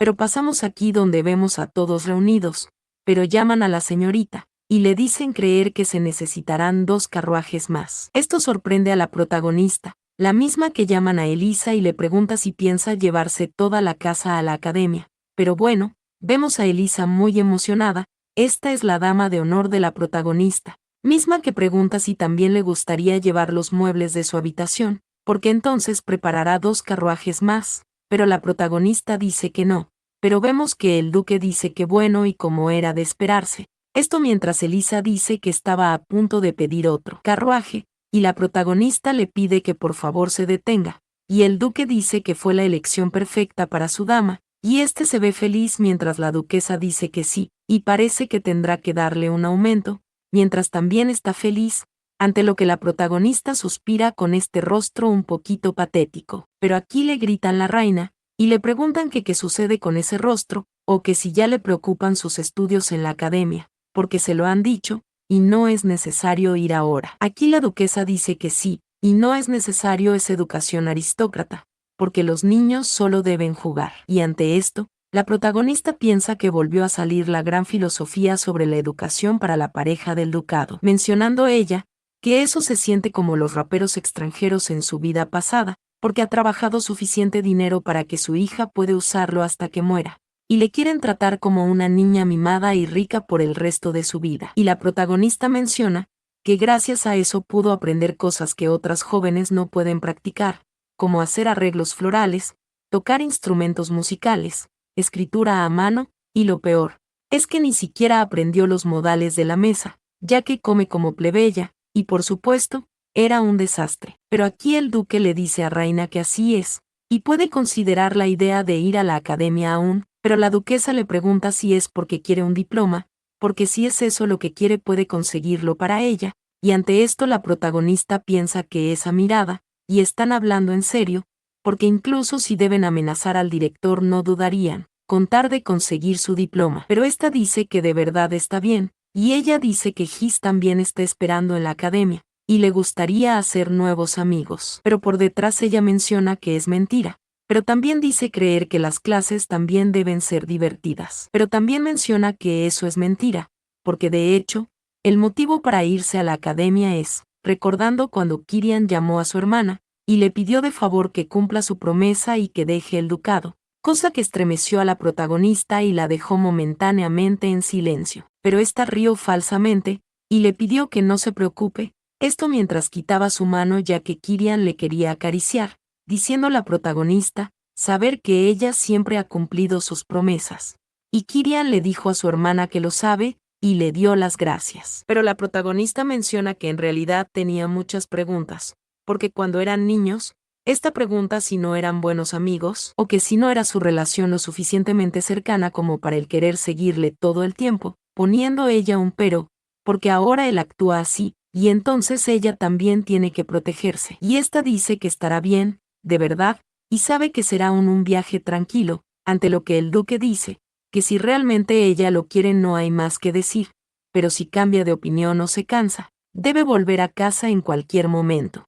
Pero pasamos aquí donde vemos a todos reunidos, pero llaman a la señorita, y le dicen creer que se necesitarán 2 carruajes más. Esto sorprende a la protagonista, la misma que llaman a Elisa y le pregunta si piensa llevarse toda la casa a la academia. Pero bueno, vemos a Elisa muy emocionada, esta es la dama de honor de la protagonista, misma que pregunta si también le gustaría llevar los muebles de su habitación, porque entonces preparará 2 carruajes más, pero la protagonista dice que no. Pero vemos que el duque dice que bueno y como era de esperarse. Esto mientras Elisa dice que estaba a punto de pedir otro carruaje, y la protagonista le pide que por favor se detenga, y el duque dice que fue la elección perfecta para su dama, y este se ve feliz mientras la duquesa dice que sí, y parece que tendrá que darle un aumento, mientras también está feliz, ante lo que la protagonista suspira con este rostro un poquito patético. Pero aquí le gritan la reina, y le preguntan que qué sucede con ese rostro, o que si ya le preocupan sus estudios en la academia, porque se lo han dicho, y no es necesario ir ahora. Aquí la duquesa dice que sí, y no es necesario esa educación aristócrata, porque los niños solo deben jugar. Y ante esto, la protagonista piensa que volvió a salir la gran filosofía sobre la educación para la pareja del ducado, mencionando ella, que eso se siente como los raperos extranjeros en su vida pasada, porque ha trabajado suficiente dinero para que su hija puede usarlo hasta que muera, y le quieren tratar como una niña mimada y rica por el resto de su vida. Y la protagonista menciona que gracias a eso pudo aprender cosas que otras jóvenes no pueden practicar, como hacer arreglos florales, tocar instrumentos musicales, escritura a mano, y lo peor, es que ni siquiera aprendió los modales de la mesa, ya que come como plebeya, y por supuesto, era un desastre. Pero aquí el duque le dice a Reina que así es, y puede considerar la idea de ir a la academia aún, pero la duquesa le pregunta si es porque quiere un diploma, porque si es eso lo que quiere puede conseguirlo para ella, y ante esto la protagonista piensa que esa mirada, y están hablando en serio, porque incluso si deben amenazar al director no dudarían, con tal de conseguir su diploma. Pero esta dice que de verdad está bien, y ella dice que Gis también está esperando en la academia, y le gustaría hacer nuevos amigos. Pero por detrás ella menciona que es mentira. Pero también dice creer que las clases también deben ser divertidas. Pero también menciona que eso es mentira, porque de hecho, el motivo para irse a la academia es, recordando cuando Kirian llamó a su hermana, y le pidió de favor que cumpla su promesa y que deje el ducado, cosa que estremeció a la protagonista y la dejó momentáneamente en silencio. Pero esta rió falsamente, y le pidió que no se preocupe, esto mientras quitaba su mano ya que Kirian le quería acariciar, diciendo la protagonista, saber que ella siempre ha cumplido sus promesas. Y Kirian le dijo a su hermana que lo sabe, y le dio las gracias. Pero la protagonista menciona que en realidad tenía muchas preguntas, porque cuando eran niños, esta pregunta si no eran buenos amigos, o que si no era su relación lo suficientemente cercana como para el querer seguirle todo el tiempo, poniendo ella un pero, porque ahora él actúa así, y entonces ella también tiene que protegerse. Y esta dice que estará bien, de verdad, y sabe que será un viaje tranquilo, ante lo que el duque dice, que si realmente ella lo quiere no hay más que decir, pero si cambia de opinión o se cansa, debe volver a casa en cualquier momento.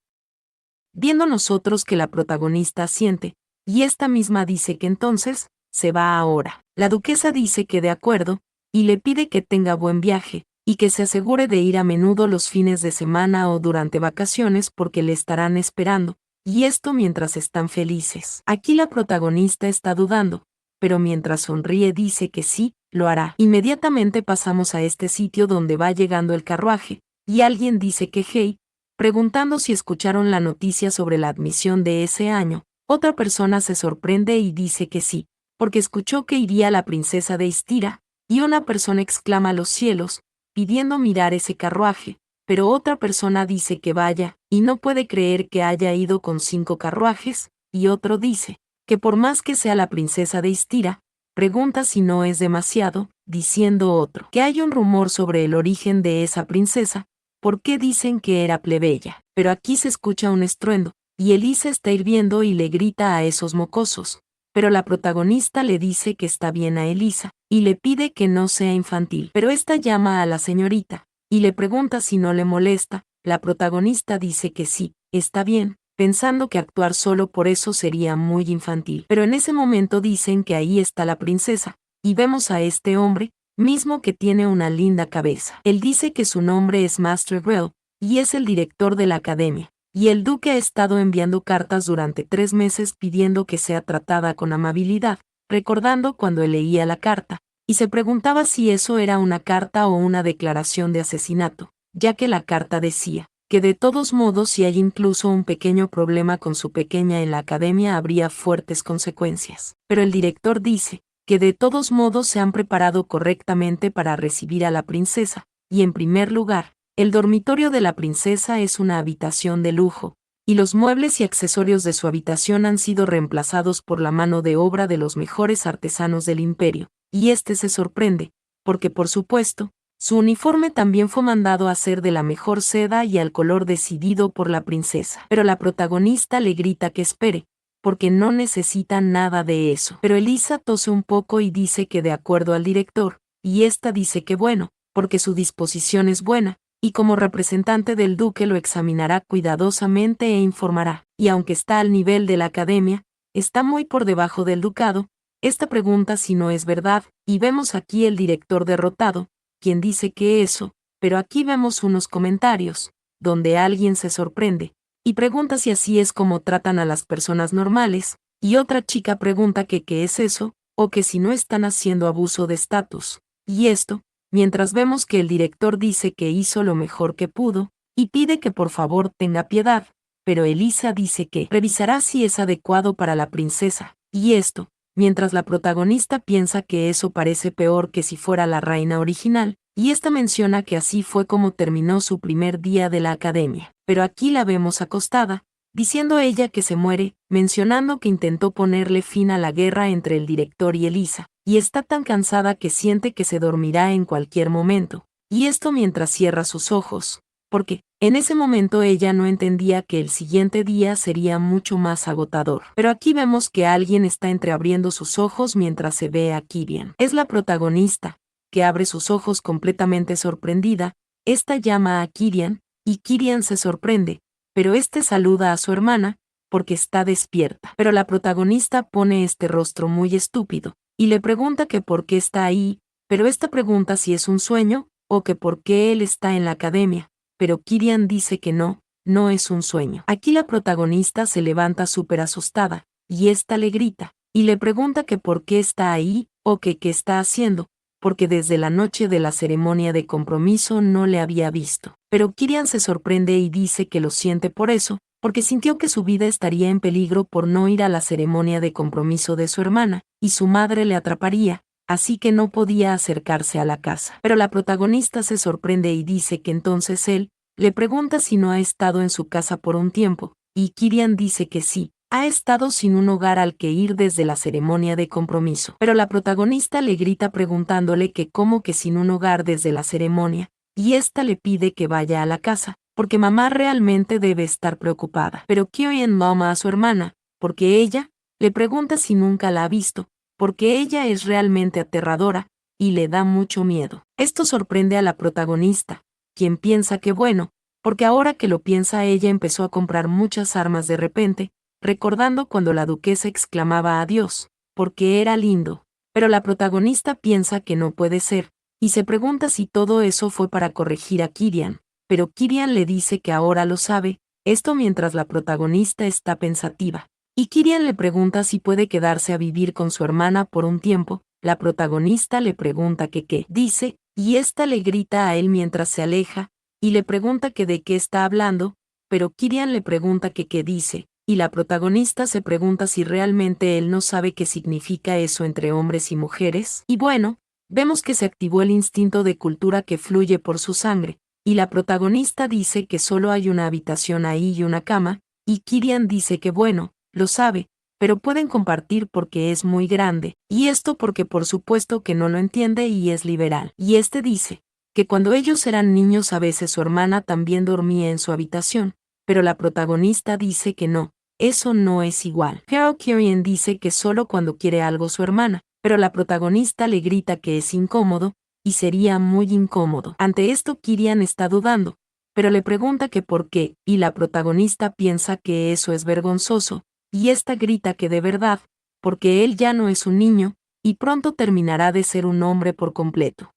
Viendo nosotros que la protagonista asiente, y esta misma dice que entonces, se va ahora. La duquesa dice que de acuerdo, y le pide que tenga buen viaje, y que se asegure de ir a menudo los fines de semana o durante vacaciones porque le estarán esperando, y esto mientras están felices. Aquí la protagonista está dudando, pero mientras sonríe dice que sí, lo hará. Inmediatamente pasamos a este sitio donde va llegando el carruaje, y alguien dice que hey, preguntando si escucharon la noticia sobre la admisión de ese año. Otra persona se sorprende y dice que sí, porque escuchó que iría la princesa de Istira, y una persona exclama a los cielos, pidiendo mirar ese carruaje, pero otra persona dice que vaya, y no puede creer que haya ido con 5 carruajes, y otro dice, que por más que sea la princesa de Istira, pregunta si no es demasiado, diciendo otro, que hay un rumor sobre el origen de esa princesa, ¿por qué dicen que era plebeya? Pero aquí se escucha un estruendo, y Elisa está hirviendo y le grita a esos mocosos. Pero la protagonista le dice que está bien a Elisa, y le pide que no sea infantil. Pero esta llama a la señorita, y le pregunta si no le molesta. La protagonista dice que sí, está bien, pensando que actuar solo por eso sería muy infantil. Pero en ese momento dicen que ahí está la princesa, y vemos a este hombre, mismo que tiene una linda cabeza. Él dice que su nombre es Master Grell, y es el director de la academia. Y el duque ha estado enviando cartas durante 3 meses pidiendo que sea tratada con amabilidad, recordando cuando él leía la carta, y se preguntaba si eso era una carta o una declaración de asesinato, ya que la carta decía que de todos modos si hay incluso un pequeño problema con su pequeña en la academia habría fuertes consecuencias. Pero el director dice que de todos modos se han preparado correctamente para recibir a la princesa, y en primer lugar, el dormitorio de la princesa es una habitación de lujo, y los muebles y accesorios de su habitación han sido reemplazados por la mano de obra de los mejores artesanos del imperio, y este se sorprende, porque por supuesto, su uniforme también fue mandado a hacer de la mejor seda y al color decidido por la princesa. Pero la protagonista le grita que espere, porque no necesita nada de eso. Pero Elisa tose un poco y dice que de acuerdo al director, y esta dice que bueno, porque su disposición es buena, y como representante del duque lo examinará cuidadosamente e informará. Y aunque está al nivel de la academia, está muy por debajo del ducado, esta pregunta si no es verdad, y vemos aquí el director derrotado, quien dice que eso, pero aquí vemos unos comentarios, donde alguien se sorprende, y pregunta si así es como tratan a las personas normales, y otra chica pregunta que qué es eso, o que si no están haciendo abuso de estatus. Y esto, mientras vemos que el director dice que hizo lo mejor que pudo, y pide que por favor tenga piedad, pero Elisa dice que revisará si es adecuado para la princesa, y esto, mientras la protagonista piensa que eso parece peor que si fuera la reina original, y esta menciona que así fue como terminó su primer día de la academia. Pero aquí la vemos acostada, diciendo ella que se muere, mencionando que intentó ponerle fin a la guerra entre el director y Elisa, y está tan cansada que siente que se dormirá en cualquier momento, y esto mientras cierra sus ojos, porque, en ese momento ella no entendía que el siguiente día sería mucho más agotador. Pero aquí vemos que alguien está entreabriendo sus ojos mientras se ve a Kirian. Es la protagonista, que abre sus ojos completamente sorprendida, esta llama a Kirian, y Kirian se sorprende, pero este saluda a su hermana, porque está despierta. Pero la protagonista pone este rostro muy estúpido, y le pregunta que por qué está ahí, pero esta pregunta si es un sueño, o que por qué él está en la academia, pero Kirian dice que no, no es un sueño. Aquí la protagonista se levanta súper asustada, y esta le grita, y le pregunta que por qué está ahí, o que qué está haciendo, porque desde la noche de la ceremonia de compromiso no le había visto. Pero Kirian se sorprende y dice que lo siente por eso, porque sintió que su vida estaría en peligro por no ir a la ceremonia de compromiso de su hermana, y su madre le atraparía, así que no podía acercarse a la casa. Pero la protagonista se sorprende y dice que entonces él le pregunta si no ha estado en su casa por un tiempo, y Kirian dice que sí, ha estado sin un hogar al que ir desde la ceremonia de compromiso. Pero la protagonista le grita preguntándole que cómo que sin un hogar desde la ceremonia, y esta le pide que vaya a la casa, porque mamá realmente debe estar preocupada. Pero Kirian ama a su hermana, porque ella le pregunta si nunca la ha visto, porque ella es realmente aterradora, y le da mucho miedo. Esto sorprende a la protagonista, quien piensa que bueno, porque ahora que lo piensa ella empezó a comprar muchas armas de repente, recordando cuando la duquesa exclamaba adiós, porque era lindo. Pero la protagonista piensa que no puede ser, y se pregunta si todo eso fue para corregir a Kirian, pero Kirian le dice que ahora lo sabe, esto mientras la protagonista está pensativa. Y Kirian le pregunta si puede quedarse a vivir con su hermana por un tiempo, la protagonista le pregunta que qué dice, y ésta le grita a él mientras se aleja, y le pregunta que de qué está hablando, pero Kirian le pregunta que qué dice, y la protagonista se pregunta si realmente él no sabe qué significa eso entre hombres y mujeres, y bueno, vemos que se activó el instinto de cultura que fluye por su sangre, y la protagonista dice que solo hay una habitación ahí y una cama, y Kirian dice que bueno, lo sabe, pero pueden compartir porque es muy grande, y esto porque por supuesto que no lo entiende y es liberal. Y este dice que cuando ellos eran niños a veces su hermana también dormía en su habitación, pero la protagonista dice que no, eso no es igual. Pero Kirian dice que solo cuando quiere algo su hermana, pero la protagonista le grita que es incómodo, y sería muy incómodo. Ante esto Kirian está dudando, pero le pregunta que por qué, y la protagonista piensa que eso es vergonzoso, y ésta grita que de verdad, porque él ya no es un niño, y pronto terminará de ser un hombre por completo.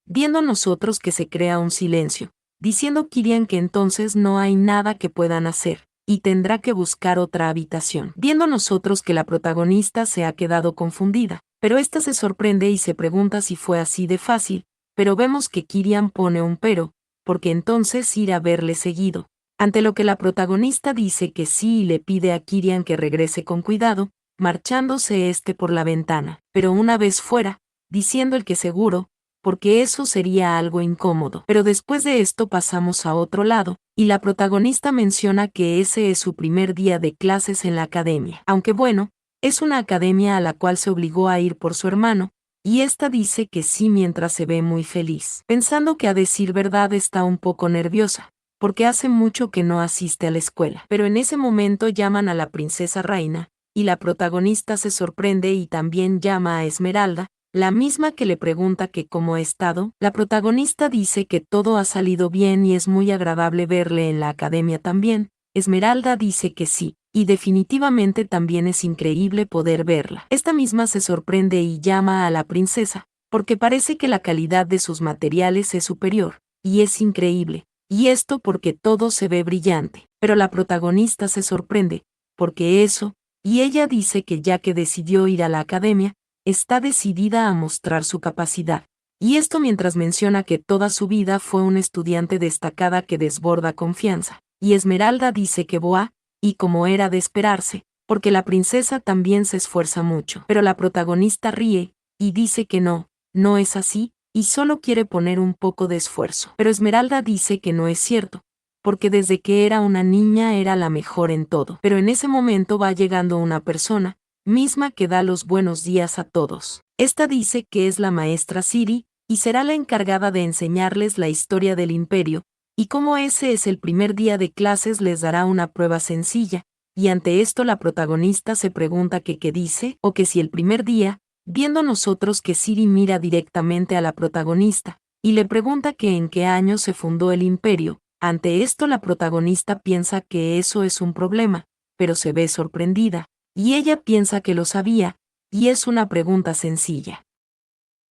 Viendo nosotros que se crea un silencio, diciendo Kirian que entonces no hay nada que puedan hacer, y tendrá que buscar otra habitación. Viendo nosotros que la protagonista se ha quedado confundida, pero ésta se sorprende y se pregunta si fue así de fácil, pero vemos que Kirian pone un pero, porque entonces ir a verle seguido. Ante lo que la protagonista dice que sí y le pide a Kirian que regrese con cuidado, marchándose por la ventana, pero una vez fuera, diciendo el que seguro, porque eso sería algo incómodo. Pero después de esto pasamos a otro lado, y la protagonista menciona que ese es su primer día de clases en la academia. Aunque bueno, es una academia a la cual se obligó a ir por su hermano, y ésta dice que sí mientras se ve muy feliz. Pensando que a decir verdad está un poco nerviosa, porque hace mucho que no asiste a la escuela. Pero en ese momento llaman a la princesa Reina, y la protagonista se sorprende y también llama a Esmeralda, la misma que le pregunta que cómo ha estado. La protagonista dice que todo ha salido bien y es muy agradable verle en la academia también. Esmeralda dice que sí, y definitivamente también es increíble poder verla. Esta misma se sorprende y llama a la princesa, porque parece que la calidad de sus materiales es superior, y es increíble, y esto porque todo se ve brillante. Pero la protagonista se sorprende, porque eso, y ella dice que ya que decidió ir a la academia, está decidida a mostrar su capacidad. Y esto mientras menciona que toda su vida fue una estudiante destacada que desborda confianza. Y Esmeralda dice que boa, y como era de esperarse, porque la princesa también se esfuerza mucho. Pero la protagonista ríe, y dice que no, no es así, y solo quiere poner un poco de esfuerzo. Pero Esmeralda dice que no es cierto, porque desde que era una niña era la mejor en todo. Pero en ese momento va llegando una persona, misma que da los buenos días a todos. Esta dice que es la maestra Siri, y será la encargada de enseñarles la historia del imperio, y como ese es el primer día de clases les dará una prueba sencilla, y ante esto la protagonista se pregunta que qué dice, o que si el primer día, viendo nosotros que Siri mira directamente a la protagonista, y le pregunta que en qué año se fundó el imperio. Ante esto la protagonista piensa que eso es un problema, pero se ve sorprendida, y ella piensa que lo sabía, y es una pregunta sencilla.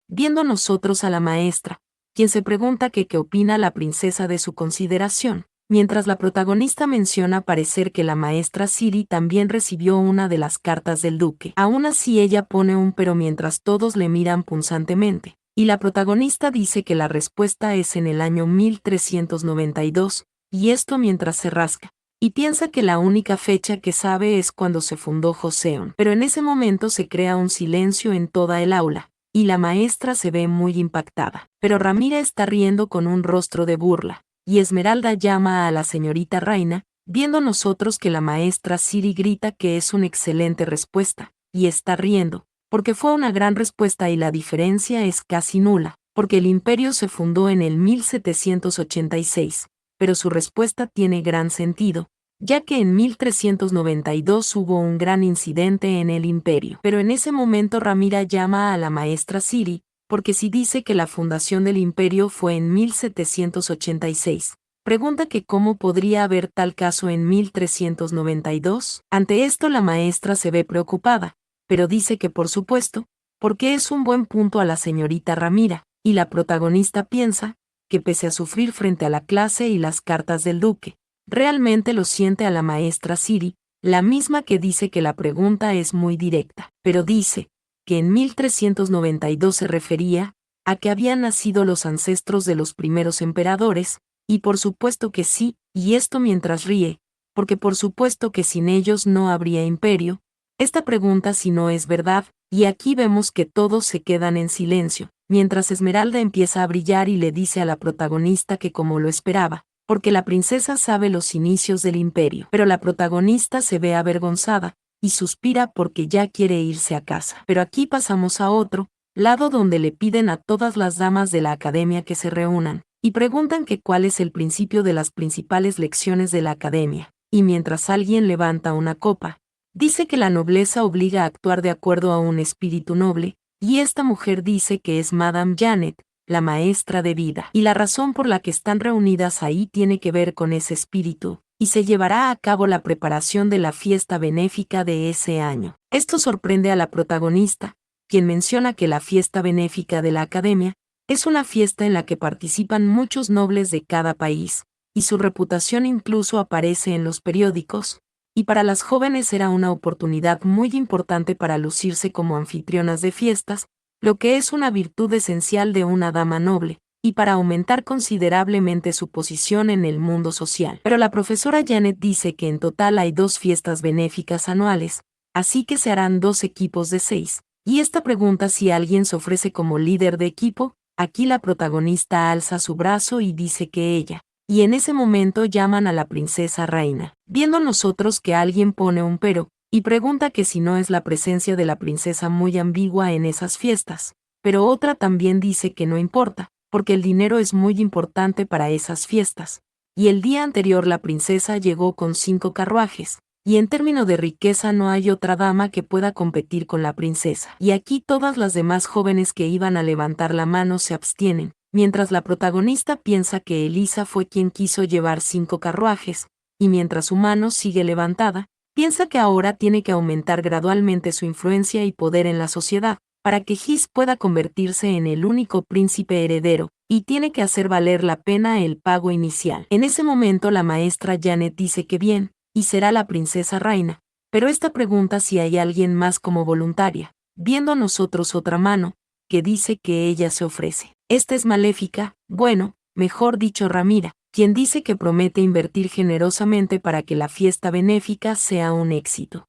Viendo nosotros a la maestra, quien se pregunta que qué opina la princesa de su consideración, mientras la protagonista menciona parecer que la maestra Siri también recibió una de las cartas del duque. Aún así ella pone un pero mientras todos le miran punzantemente, y la protagonista dice que la respuesta es en el año 1392, y esto mientras se rasca y piensa que la única fecha que sabe es cuando se fundó Joseon. Pero en ese momento se crea un silencio en toda el aula, y la maestra se ve muy impactada. Pero Ramira está riendo con un rostro de burla, y Esmeralda llama a la señorita Reina, viendo nosotros que la maestra Siri grita que es una excelente respuesta, y está riendo, porque fue una gran respuesta y la diferencia es casi nula, porque el imperio se fundó en el 1786. Pero su respuesta tiene gran sentido, ya que en 1392 hubo un gran incidente en el imperio. Pero en ese momento Ramira llama a la maestra Siri, porque si dice que la fundación del imperio fue en 1786, pregunta que cómo podría haber tal caso en 1392. Ante esto la maestra se ve preocupada, pero dice que por supuesto, porque es un buen punto a la señorita Ramira, y la protagonista piensa, que pese a sufrir frente a la clase y las cartas del duque, realmente lo siente a la maestra Siri, la misma que dice que la pregunta es muy directa, pero dice que en 1392 se refería a que habían nacido los ancestros de los primeros emperadores, y por supuesto que sí, y esto mientras ríe, porque por supuesto que sin ellos no habría imperio. Esta pregunta si no es verdad, y aquí vemos que todos se quedan en silencio, mientras Esmeralda empieza a brillar y le dice a la protagonista que como lo esperaba, porque la princesa sabe los inicios del imperio, pero la protagonista se ve avergonzada, y suspira porque ya quiere irse a casa. Pero aquí pasamos a otro lado donde le piden a todas las damas de la academia que se reúnan, y preguntan que cuál es el principio de las principales lecciones de la academia, y mientras alguien levanta una copa, dice que la nobleza obliga a actuar de acuerdo a un espíritu noble, y esta mujer dice que es Madame Janet, la maestra de vida. Y la razón por la que están reunidas ahí tiene que ver con ese espíritu, y se llevará a cabo la preparación de la fiesta benéfica de ese año. Esto sorprende a la protagonista, quien menciona que la fiesta benéfica de la academia es una fiesta en la que participan muchos nobles de cada país, y su reputación incluso aparece en los periódicos, y para las jóvenes era una oportunidad muy importante para lucirse como anfitrionas de fiestas, lo que es una virtud esencial de una dama noble, y para aumentar considerablemente su posición en el mundo social. Pero la profesora Janet dice que en total hay 2 fiestas benéficas anuales, así que se harán 2 equipos de 6, y esta pregunta si alguien se ofrece como líder de equipo. Aquí la protagonista alza su brazo y dice que ella, y en ese momento llaman a la princesa reina. Viendo nosotros que alguien pone un pero, y pregunta que si no es la presencia de la princesa muy ambigua en esas fiestas, pero otra también dice que no importa, porque el dinero es muy importante para esas fiestas. Y el día anterior la princesa llegó con 5 carruajes, y en términos de riqueza no hay otra dama que pueda competir con la princesa. Y aquí todas las demás jóvenes que iban a levantar la mano se abstienen, mientras la protagonista piensa que Elisa fue quien quiso llevar 5 carruajes, y mientras su mano sigue levantada, piensa que ahora tiene que aumentar gradualmente su influencia y poder en la sociedad, para que Gis pueda convertirse en el único príncipe heredero, y tiene que hacer valer la pena el pago inicial. En ese momento la maestra Janet dice que bien, y será la princesa reina, pero esta pregunta si hay alguien más como voluntaria, viendo a nosotros otra mano, que dice que ella se ofrece. Esta es Maléfica, bueno, mejor dicho Ramira, quien dice que promete invertir generosamente para que la fiesta benéfica sea un éxito.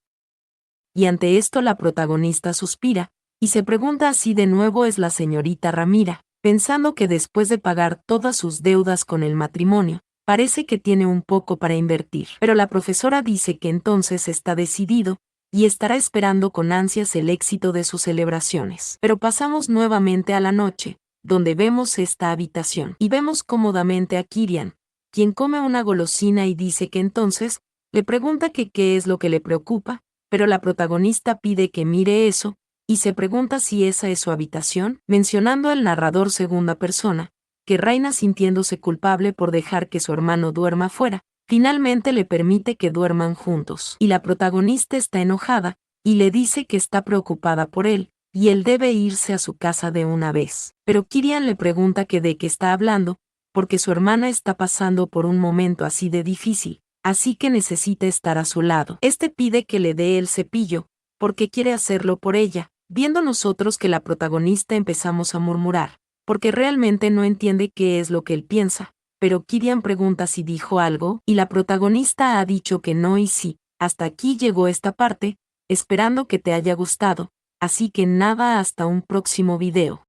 Y ante esto la protagonista suspira, y se pregunta si de nuevo es la señorita Ramira, pensando que después de pagar todas sus deudas con el matrimonio, parece que tiene un poco para invertir. Pero la profesora dice que entonces está decidido, y estará esperando con ansias el éxito de sus celebraciones. Pero pasamos nuevamente a la noche, donde vemos esta habitación, y vemos cómodamente a Kirian, quien come una golosina y dice que entonces, le pregunta que qué es lo que le preocupa, pero la protagonista pide que mire eso, y se pregunta si esa es su habitación, mencionando al narrador segunda persona, que Reina sintiéndose culpable por dejar que su hermano duerma fuera, finalmente le permite que duerman juntos. Y la protagonista está enojada, y le dice que está preocupada por él, y él debe irse a su casa de una vez. Pero Kirian le pregunta que de qué está hablando, porque su hermana está pasando por un momento así de difícil, así que necesita estar a su lado. Este pide que le dé el cepillo, porque quiere hacerlo por ella, viendo nosotros que la protagonista empezamos a murmurar, porque realmente no entiende qué es lo que él piensa, pero Kirian pregunta si dijo algo, y la protagonista ha dicho que no y sí. Hasta aquí llegó esta parte, esperando que te haya gustado, así que nada hasta un próximo video.